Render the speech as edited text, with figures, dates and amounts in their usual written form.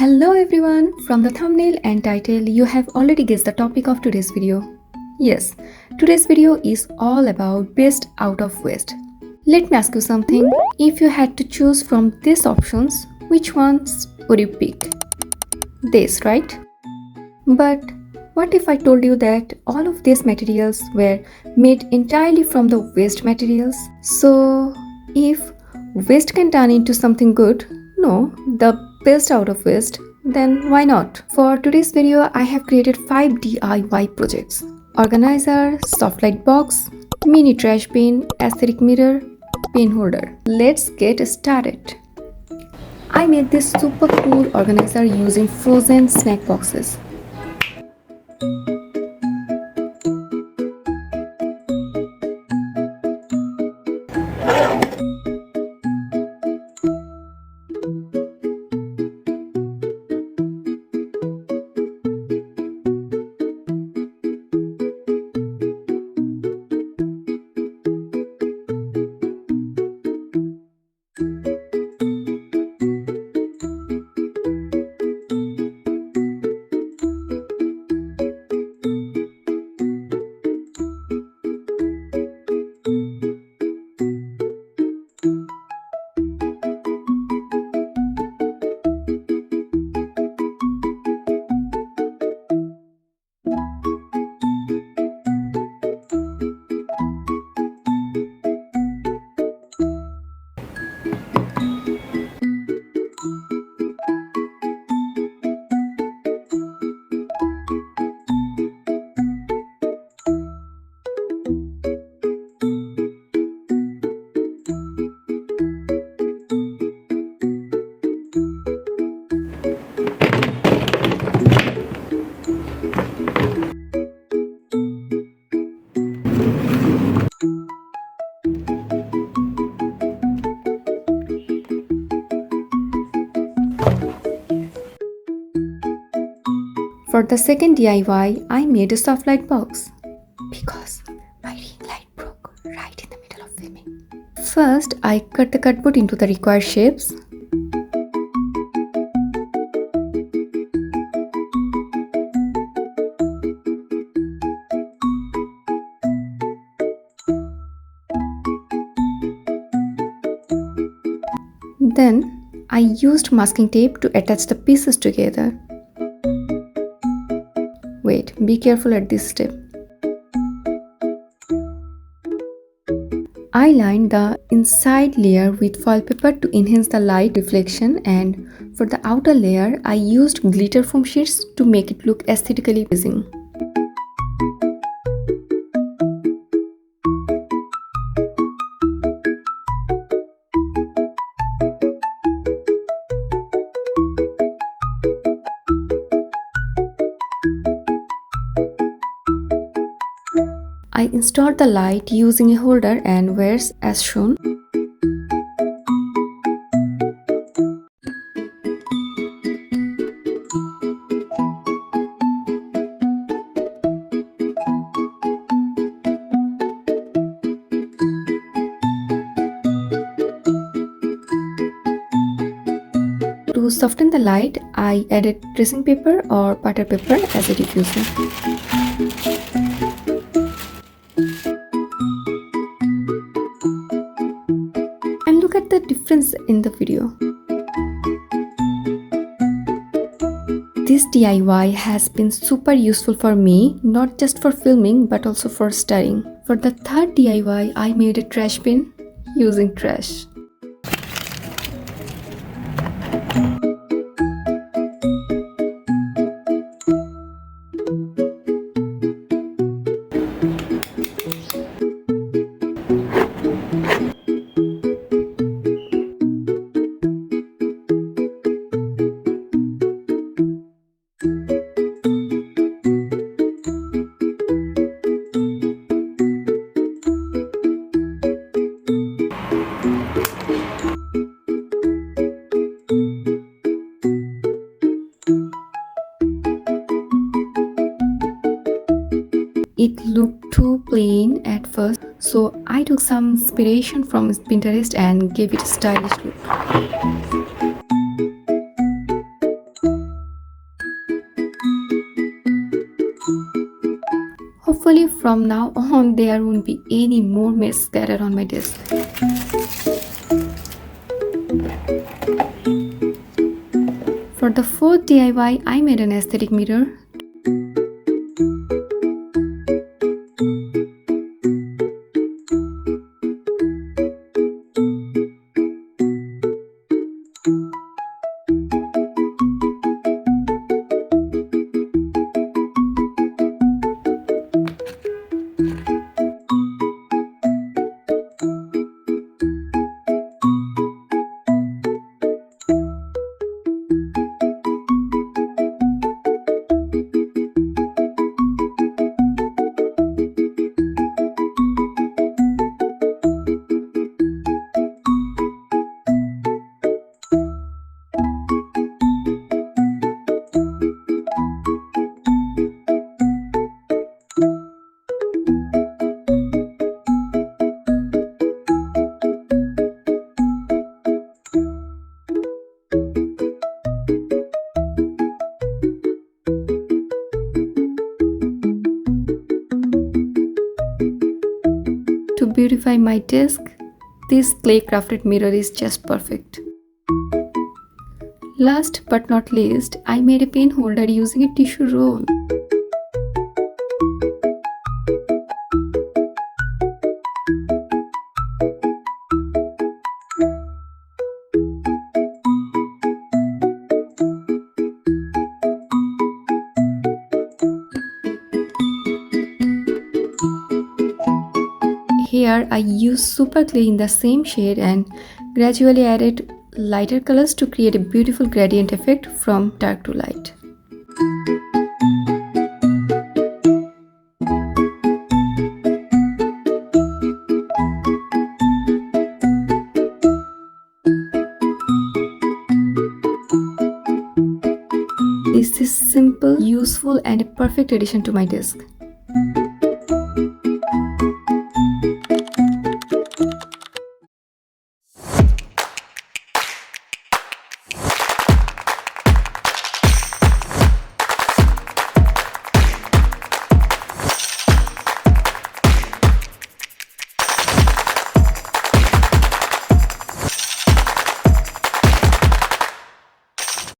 Hello everyone! From the thumbnail and title, you have already guessed the topic of today's video. Yes, today's video is all about best out of waste. Let me ask you something. If you had to choose from these options, which ones would you pick? This, right? But what if I told you that all of these materials were made entirely from the waste materials? So, if waste can turn into something good, no, the best out of waste, then why not? For today's video, I have created 5 DIY projects. Organizer, soft light box, mini trash bin, aesthetic mirror, pen holder. Let's get started. I made this super cool organizer using frozen snack boxes. For the second DIY, I made a soft light box because my ring light broke right in the middle of filming. First, I cut the cardboard into the required shapes. Then, I used masking tape to attach the pieces together. Wait, be careful at this step. I lined the inside layer with foil paper to enhance the light reflection, and for the outer layer, I used glitter foam sheets to make it look aesthetically pleasing. I installed the light using a holder and wires as shown. To soften the light, I added tracing paper or butter paper as a diffuser. And look at the difference in the video. This DIY has been super useful for me, not just for filming but also for stirring. For the third DIY, I made a trash bin using trash. It looked too plain at first, so I took some inspiration from Pinterest and gave it a stylish look. Hopefully from now on there won't be any more mess scattered on my desk. For the fourth DIY, I made an aesthetic mirror. To beautify my desk, this clay crafted mirror is just perfect. Last but not least, I made a pen holder using a tissue roll. Here I used super clay in the same shade and gradually added lighter colors to create a beautiful gradient effect from dark to light. This is simple, useful and a perfect addition to my desk.